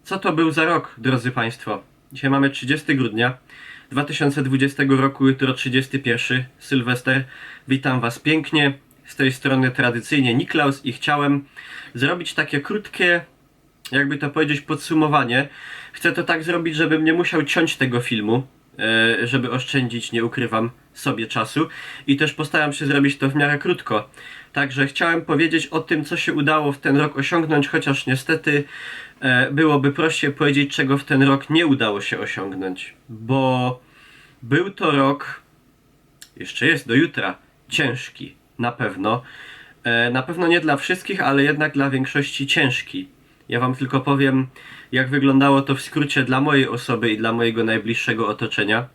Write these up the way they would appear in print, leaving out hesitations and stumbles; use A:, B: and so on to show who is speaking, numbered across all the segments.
A: Co to był za rok, drodzy Państwo? Dzisiaj mamy 30 grudnia 2020 roku, jutro 31, Sylwester. Witam Was pięknie. Z tej strony tradycyjnie Niklaus i chciałem zrobić takie krótkie, jakby to powiedzieć, podsumowanie. Chcę to tak zrobić, żebym nie musiał ciąć tego filmu, żeby oszczędzić, nie ukrywam, sobie czasu. I też postaram się zrobić to w miarę krótko. Także chciałem powiedzieć o tym, co się udało w ten rok osiągnąć, chociaż niestety byłoby prościej powiedzieć, czego w ten rok nie udało się osiągnąć. Bo był to rok, jeszcze jest do jutra, ciężki, na pewno. Na pewno nie dla wszystkich, ale jednak dla większości ciężki. Ja Wam tylko powiem, jak wyglądało to w skrócie dla mojej osoby i dla mojego najbliższego otoczenia.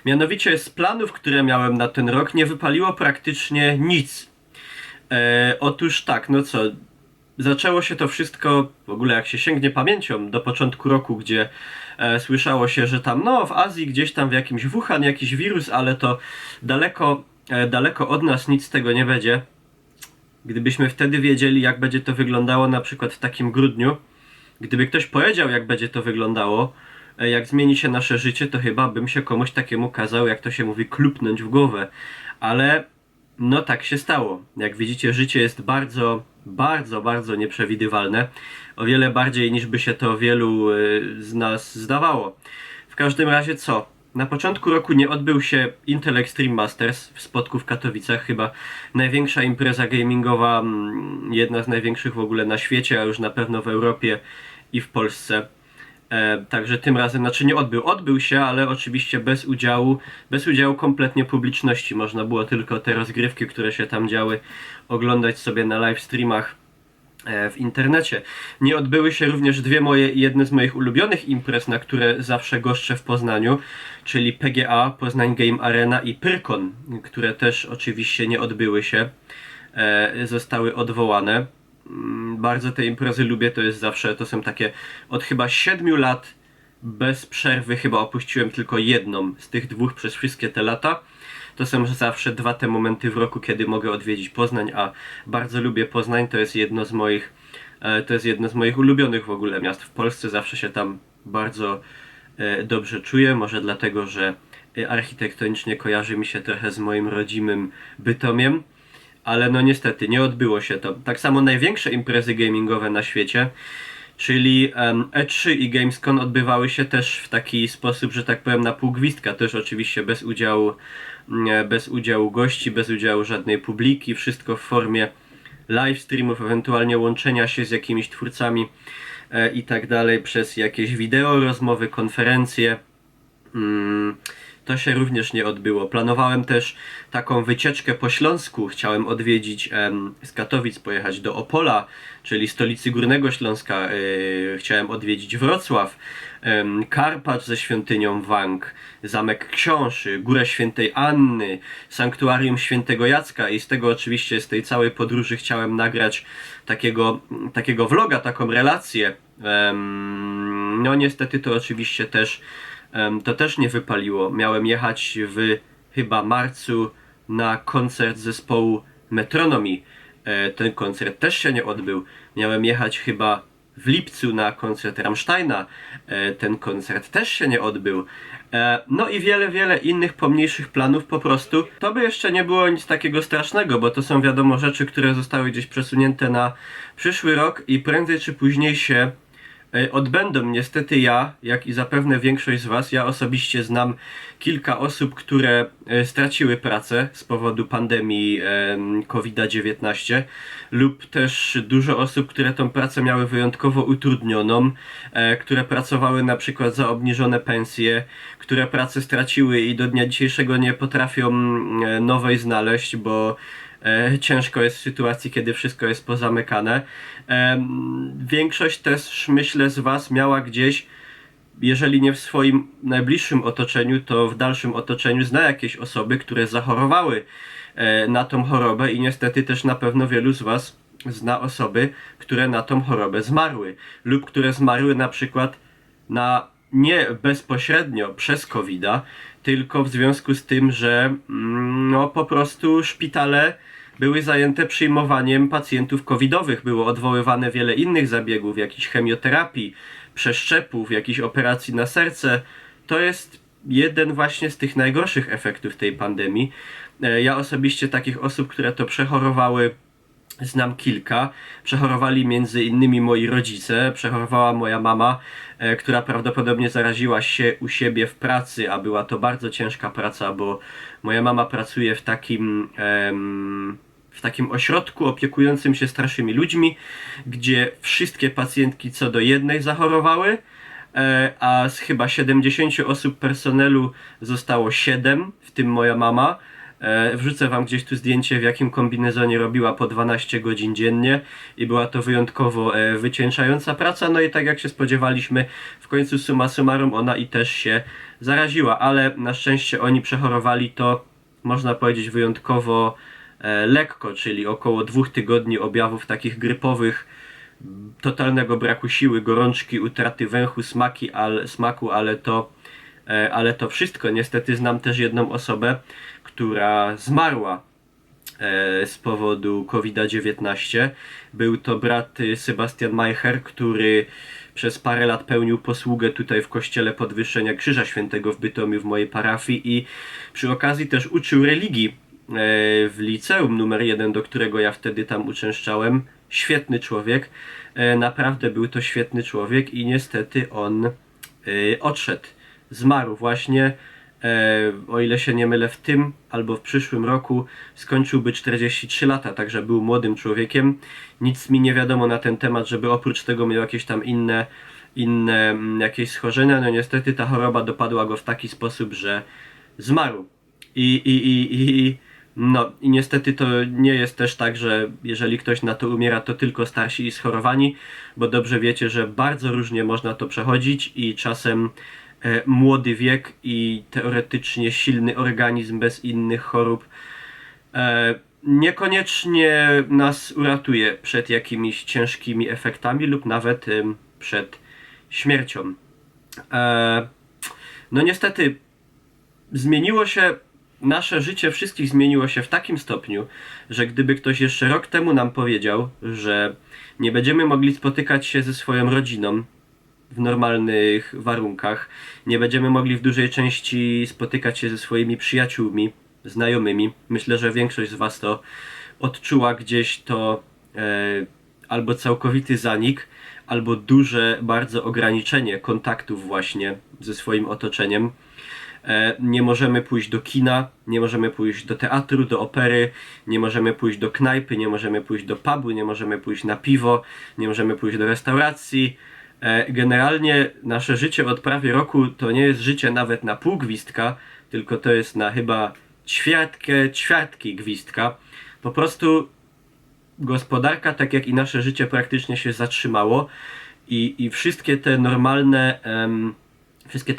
A: Mianowicie z planów, które miałem na ten rok, nie wypaliło praktycznie nic. Otóż tak, no co, zaczęło się to wszystko, w ogóle jak się sięgnie pamięcią, do początku roku, gdzie słyszało się, że tam, no w Azji gdzieś tam w jakimś Wuhan jakiś wirus, ale to daleko od nas nic z tego nie będzie. Gdybyśmy wtedy wiedzieli, jak będzie to wyglądało na przykład w takim grudniu, gdyby ktoś powiedział, jak będzie to wyglądało, jak zmieni się nasze życie, to chyba bym się komuś takiemu kazał, jak to się mówi, klupnąć w głowę. Ale no tak się stało. Jak widzicie, życie jest bardzo nieprzewidywalne. O wiele bardziej niż by się to wielu z nas zdawało. W każdym razie co? Na początku roku nie odbył się Intel Extreme Masters w Spodku w Katowicach, chyba największa impreza gamingowa, jedna z największych w ogóle na świecie, a już na pewno w Europie i w Polsce. Także tym razem, znaczy nie odbył się, ale oczywiście bez udziału kompletnie publiczności. Można było tylko te rozgrywki, które się tam działy, oglądać sobie na live streamach w internecie. Nie odbyły się również jedne z moich ulubionych imprez, na które zawsze goszczę w Poznaniu, czyli PGA, Poznań Game Arena i Pyrkon, które też oczywiście nie odbyły się, zostały odwołane. Bardzo te imprezy lubię, to są takie od chyba 7 lat bez przerwy, chyba opuściłem tylko jedną z tych dwóch przez wszystkie te lata. To są zawsze dwa te momenty w roku, kiedy mogę odwiedzić Poznań, a bardzo lubię Poznań, to jest jedno z moich ulubionych w ogóle miast w Polsce, zawsze się tam bardzo dobrze czuję, może dlatego, że architektonicznie kojarzy mi się trochę z moim rodzimym Bytomiem. Ale no niestety nie odbyło się to. Tak samo największe imprezy gamingowe na świecie, czyli E3 i Gamescom, odbywały się też w taki sposób, że tak powiem, na pół gwizdka. Też oczywiście bez udziału gości, bez udziału żadnej publiki. Wszystko w formie live streamów, ewentualnie łączenia się z jakimiś twórcami i tak dalej przez jakieś wideo, rozmowy, konferencje. To się również nie odbyło. Planowałem też taką wycieczkę po Śląsku. Chciałem odwiedzić z Katowic, pojechać do Opola, czyli stolicy Górnego Śląska. Chciałem odwiedzić Wrocław, Karpacz ze świątynią Wank, Zamek Książy, Górę Świętej Anny, Sanktuarium Świętego Jacka i z tego oczywiście, z tej całej podróży chciałem nagrać takiego vloga, taką relację. No niestety to oczywiście też nie wypaliło. Miałem jechać w chyba marcu na koncert zespołu Metronomy. Ten koncert też się nie odbył. Miałem jechać chyba w lipcu na koncert Rammsteina. Ten koncert też się nie odbył. No i wiele innych pomniejszych planów po prostu. To by jeszcze nie było nic takiego strasznego, bo to są wiadomo rzeczy, które zostały gdzieś przesunięte na przyszły rok i prędzej czy później się odbędą. Niestety ja, jak i zapewne większość z Was, ja osobiście znam kilka osób, które straciły pracę z powodu pandemii COVID-19 lub też dużo osób, które tą pracę miały wyjątkowo utrudnioną, które pracowały na przykład za obniżone pensje, które pracę straciły i do dnia dzisiejszego nie potrafią nowej znaleźć, bo ciężko jest w sytuacji, kiedy wszystko jest pozamykane. Większość też, myślę, z Was miała gdzieś, jeżeli nie w swoim najbliższym otoczeniu, to w dalszym otoczeniu zna jakieś osoby, które zachorowały na tą chorobę i niestety też na pewno wielu z Was zna osoby, które na tą chorobę zmarły lub które zmarły na przykład nie bezpośrednio przez COVID-a, tylko w związku z tym, że no po prostu szpitale były zajęte przyjmowaniem pacjentów covidowych, było odwoływane wiele innych zabiegów, jakichś chemioterapii, przeszczepów, jakichś operacji na serce. To jest jeden właśnie z tych najgorszych efektów tej pandemii. Ja osobiście takich osób, które to przechorowały, znam kilka. Przechorowali między innymi moi rodzice, przechorowała moja mama, która prawdopodobnie zaraziła się u siebie w pracy, a była to bardzo ciężka praca, bo moja mama pracuje w takim ośrodku opiekującym się starszymi ludźmi, gdzie wszystkie pacjentki co do jednej zachorowały, a z chyba 70 osób personelu zostało 7, w tym moja mama. Wrzucę wam gdzieś tu zdjęcie, w jakim kombinezonie robiła po 12 godzin dziennie i była to wyjątkowo wycieńczająca praca. No i tak jak się spodziewaliśmy, w końcu summa summarum ona i też się zaraziła, ale na szczęście oni przechorowali to, można powiedzieć, wyjątkowo lekko, czyli około 2 tygodni objawów takich grypowych, totalnego braku siły, gorączki, utraty węchu, smaku, ale to wszystko. Niestety znam też jedną osobę, która zmarła z powodu COVID-19. Był to brat Sebastian Majcher, który przez parę lat pełnił posługę tutaj w kościele Podwyższenia Krzyża Świętego w Bytomiu, w mojej parafii, i przy okazji też uczył religii w liceum numer 1, do którego ja wtedy tam uczęszczałem. Świetny człowiek, naprawdę był to świetny człowiek i niestety on odszedł. Zmarł właśnie, o ile się nie mylę, w tym albo w przyszłym roku skończyłby 43 lata, także był młodym człowiekiem. Nic mi nie wiadomo na ten temat, żeby oprócz tego miał jakieś tam inne jakieś schorzenia. No niestety ta choroba dopadła go w taki sposób, że zmarł. I niestety to nie jest też tak, że jeżeli ktoś na to umiera, to tylko starsi i schorowani, bo dobrze wiecie, że bardzo różnie można to przechodzić i czasem młody wiek i teoretycznie silny organizm bez innych chorób niekoniecznie nas uratuje przed jakimiś ciężkimi efektami lub nawet przed śmiercią. No niestety zmieniło się nasze życie, wszystkich zmieniło się w takim stopniu, że gdyby ktoś jeszcze rok temu nam powiedział, że nie będziemy mogli spotykać się ze swoją rodziną w normalnych warunkach, nie będziemy mogli w dużej części spotykać się ze swoimi przyjaciółmi, znajomymi, myślę, że większość z was to odczuła gdzieś to albo całkowity zanik, albo duże bardzo ograniczenie kontaktów właśnie ze swoim otoczeniem. Nie możemy pójść do kina, nie możemy pójść do teatru, do opery, nie możemy pójść do knajpy, nie możemy pójść do pubu, nie możemy pójść na piwo, nie możemy pójść do restauracji. Generalnie nasze życie od prawie roku to nie jest życie nawet na pół gwizdka, tylko to jest na chyba ćwiartki gwizdka. Po prostu gospodarka, tak jak i nasze życie, praktycznie się zatrzymało i wszystkie te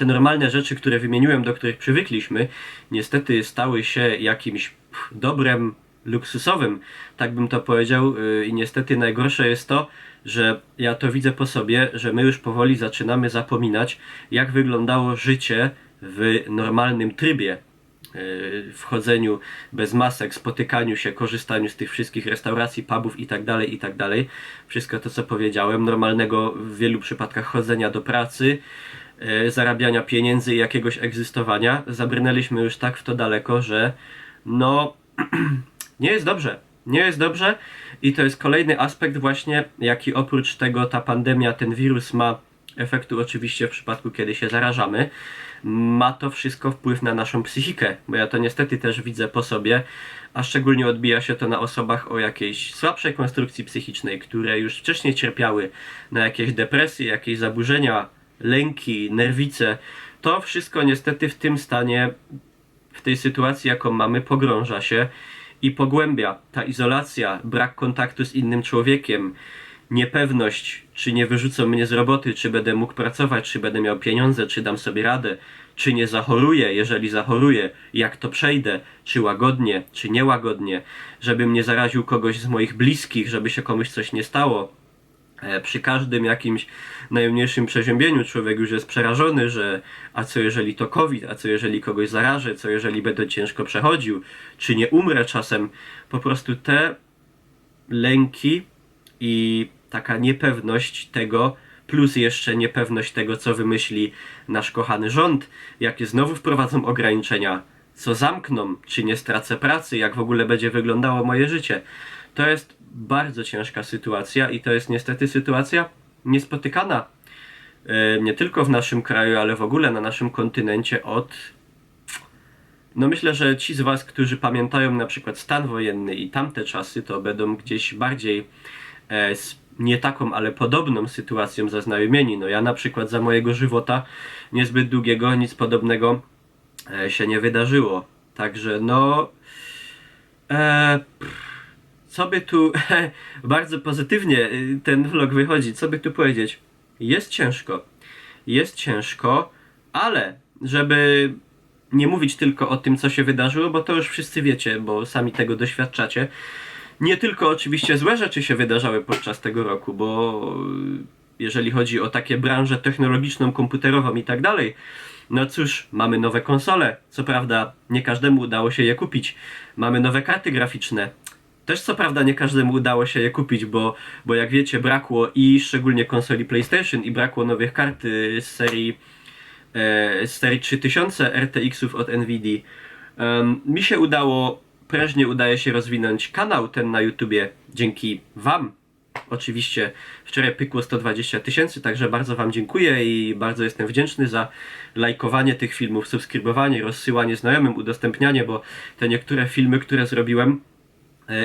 A: normalne rzeczy, które wymieniłem, do których przywykliśmy, niestety stały się jakimś dobrem luksusowym, tak bym to powiedział. I niestety najgorsze jest to, że ja to widzę po sobie, że my już powoli zaczynamy zapominać, jak wyglądało życie w normalnym trybie. W chodzeniu bez masek, spotykaniu się, korzystaniu z tych wszystkich restauracji, pubów itd., itd. Wszystko to, co powiedziałem, normalnego w wielu przypadkach chodzenia do pracy, zarabiania pieniędzy i jakiegoś egzystowania, zabrnęliśmy już tak w to daleko, że no nie jest dobrze. Nie jest dobrze i to jest kolejny aspekt właśnie, jaki oprócz tego ta pandemia, ten wirus ma efektu oczywiście w przypadku, kiedy się zarażamy, ma to wszystko wpływ na naszą psychikę, bo ja to niestety też widzę po sobie, a szczególnie odbija się to na osobach o jakiejś słabszej konstrukcji psychicznej, które już wcześniej cierpiały na jakieś depresje, jakieś zaburzenia, lęki, nerwice. To wszystko niestety w tym stanie, w tej sytuacji, jaką mamy, pogrąża się i pogłębia. Ta izolacja, brak kontaktu z innym człowiekiem, niepewność, czy nie wyrzucą mnie z roboty, czy będę mógł pracować, czy będę miał pieniądze, czy dam sobie radę, czy nie zachoruję, jeżeli zachoruję, jak to przejdę, czy łagodnie, czy niełagodnie, żebym nie zaraził kogoś z moich bliskich, żeby się komuś coś nie stało. Przy każdym jakimś najmniejszym przeziębieniu człowiek już jest przerażony, że a co jeżeli to COVID, a co jeżeli kogoś zarażę, co jeżeli będę ciężko przechodził, czy nie umrę czasem. Po prostu te lęki i taka niepewność tego, plus jeszcze niepewność tego, co wymyśli nasz kochany rząd, jakie znowu wprowadzą ograniczenia, co zamkną, czy nie stracę pracy, jak w ogóle będzie wyglądało moje życie. To jest bardzo ciężka sytuacja i to jest niestety sytuacja niespotykana nie tylko w naszym kraju, ale w ogóle na naszym kontynencie od... No myślę, że ci z was, którzy pamiętają na przykład stan wojenny i tamte czasy, to będą gdzieś bardziej z nie taką, ale podobną sytuacją zaznajomieni. No ja na przykład za mojego żywota niezbyt długiego nic podobnego się nie wydarzyło. Także no... co by tu... bardzo pozytywnie ten vlog wychodzi. Co by tu powiedzieć? Jest ciężko. Jest ciężko, ale żeby nie mówić tylko o tym, co się wydarzyło, bo to już wszyscy wiecie, bo sami tego doświadczacie. Nie tylko oczywiście złe rzeczy się wydarzały podczas tego roku, bo jeżeli chodzi o takie branżę technologiczną, komputerową i tak dalej, no cóż, mamy nowe konsole. Co prawda nie każdemu udało się je kupić. Mamy nowe karty graficzne. Też co prawda nie każdemu udało się je kupić, bo jak wiecie brakło i szczególnie konsoli PlayStation i brakło nowych kart z serii 3000 RTX-ów od Nvidia. Mi się udało, prężnie udaje się rozwinąć kanał ten na YouTubie dzięki wam. Oczywiście wczoraj pykło 120 000, także bardzo wam dziękuję i bardzo jestem wdzięczny za lajkowanie tych filmów, subskrybowanie, rozsyłanie znajomym, udostępnianie, bo te niektóre filmy, które zrobiłem,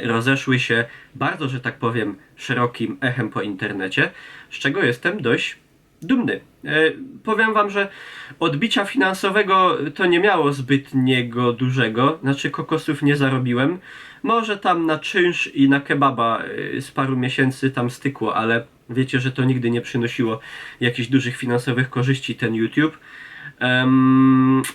A: rozeszły się bardzo, że tak powiem, szerokim echem po internecie, z czego jestem dość dumny. Powiem wam, że odbicia finansowego to nie miało zbytniego dużego, znaczy kokosów nie zarobiłem. Może tam na czynsz i na kebaba z paru miesięcy tam stykło, ale wiecie, że to nigdy nie przynosiło jakichś dużych finansowych korzyści ten YouTube.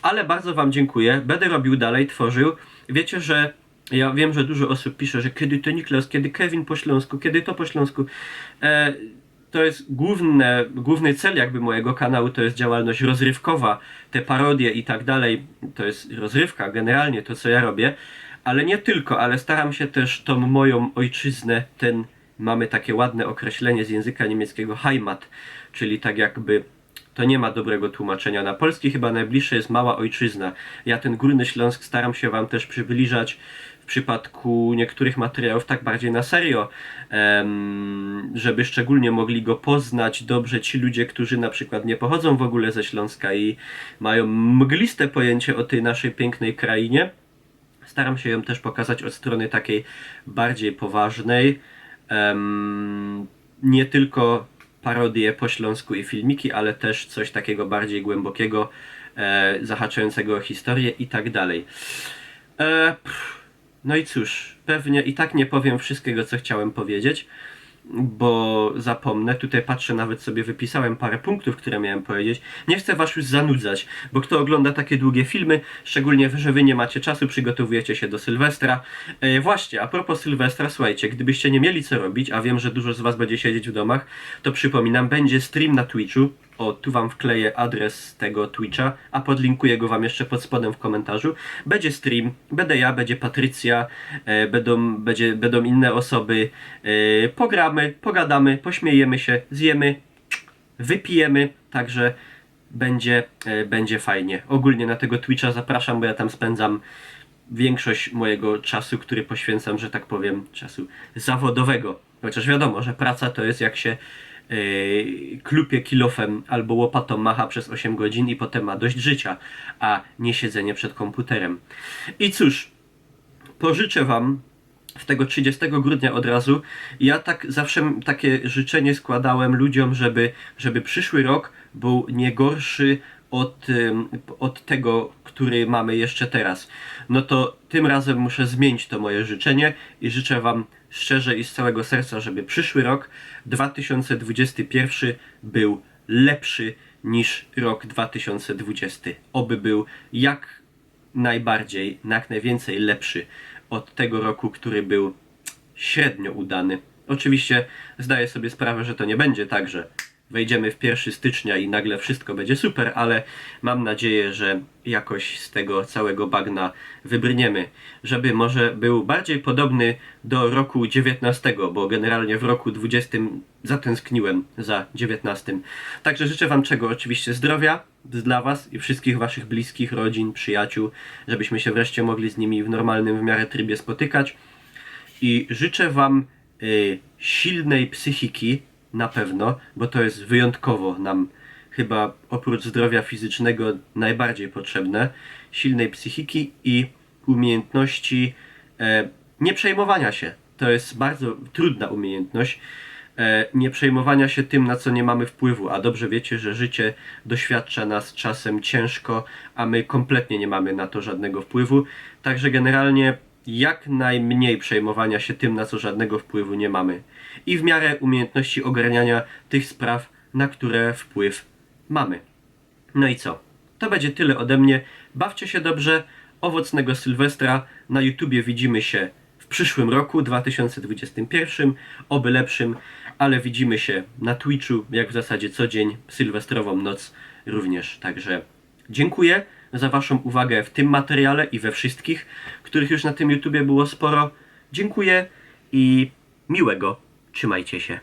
A: Ale bardzo wam dziękuję. Będę robił dalej, tworzył. Wiecie, że ja wiem, że dużo osób pisze, że kiedy to Niklas, kiedy Kevin po śląsku, kiedy to po śląsku. To jest główny cel jakby mojego kanału, to jest działalność rozrywkowa, te parodie i tak dalej, to jest rozrywka, generalnie to co ja robię, ale nie tylko, ale staram się też tą moją ojczyznę, mamy takie ładne określenie z języka niemieckiego Heimat, czyli tak jakby, to nie ma dobrego tłumaczenia na polski, chyba najbliższe jest mała ojczyzna. Ja ten Górny Śląsk staram się wam też przybliżać w przypadku niektórych materiałów tak bardziej na serio, żeby szczególnie mogli go poznać dobrze ci ludzie, którzy na przykład nie pochodzą w ogóle ze Śląska i mają mgliste pojęcie o tej naszej pięknej krainie. Staram się ją też pokazać od strony takiej bardziej poważnej, nie tylko parodie po śląsku i filmiki, ale też coś takiego bardziej głębokiego, zahaczającego o historię i tak dalej. No i cóż, pewnie i tak nie powiem wszystkiego, co chciałem powiedzieć, bo zapomnę. Tutaj patrzę, nawet sobie wypisałem parę punktów, które miałem powiedzieć. Nie chcę was już zanudzać, bo kto ogląda takie długie filmy, szczególnie, że wy nie macie czasu, przygotowujecie się do Sylwestra. Właśnie, a propos Sylwestra, słuchajcie, gdybyście nie mieli co robić, a wiem, że dużo z was będzie siedzieć w domach, to przypominam, będzie stream na Twitchu. O, tu wam wkleję adres tego Twitcha, a podlinkuję go wam jeszcze pod spodem w komentarzu. Będzie stream, będę ja, będzie Patrycja, będą inne osoby. Pogramy, pogadamy, pośmiejemy się, zjemy, wypijemy, także będzie fajnie. Ogólnie na tego Twitcha zapraszam, bo ja tam spędzam większość mojego czasu, który poświęcam, że tak powiem, czasu zawodowego. Chociaż wiadomo, że praca to jest jak się klupie kilofem albo łopatą macha przez 8 godzin i potem ma dość życia, a nie siedzenie przed komputerem. I cóż, pożyczę wam w tego 30 grudnia od razu. Ja tak zawsze takie życzenie składałem ludziom, żeby przyszły rok był nie gorszy od tego, który mamy jeszcze teraz. No to tym razem muszę zmienić to moje życzenie i życzę wam szczerze i z całego serca, żeby przyszły rok 2021 był lepszy niż rok 2020. Oby był jak najbardziej, jak najwięcej lepszy od tego roku, który był średnio udany. Oczywiście zdaję sobie sprawę, że to nie będzie tak, że wejdziemy w 1 stycznia i nagle wszystko będzie super, ale mam nadzieję, że jakoś z tego całego bagna wybrniemy, żeby może był bardziej podobny do roku 19, bo generalnie w roku 20 zatęskniłem za 19. Także życzę wam czego? Oczywiście zdrowia dla was i wszystkich waszych bliskich, rodzin, przyjaciół, żebyśmy się wreszcie mogli z nimi w normalnym w miarę trybie spotykać. I życzę wam silnej psychiki, na pewno, bo to jest wyjątkowo nam chyba oprócz zdrowia fizycznego najbardziej potrzebne. Silnej psychiki i umiejętności nie przejmowania się. To jest bardzo trudna umiejętność. Nie przejmowania się tym, na co nie mamy wpływu, a dobrze wiecie, że życie doświadcza nas czasem ciężko, a my kompletnie nie mamy na to żadnego wpływu. Także generalnie jak najmniej przejmowania się tym, na co żadnego wpływu nie mamy. I w miarę umiejętności ogarniania tych spraw, na które wpływ mamy. No i co? To będzie tyle ode mnie. Bawcie się dobrze. Owocnego Sylwestra. Na YouTubie widzimy się w przyszłym roku, 2021. Oby lepszym, ale widzimy się na Twitchu, jak w zasadzie co dzień, sylwestrową noc również. Także dziękuję za waszą uwagę w tym materiale i we wszystkich, których już na tym YouTubie było sporo. Dziękuję i miłego. Trzymajcie się.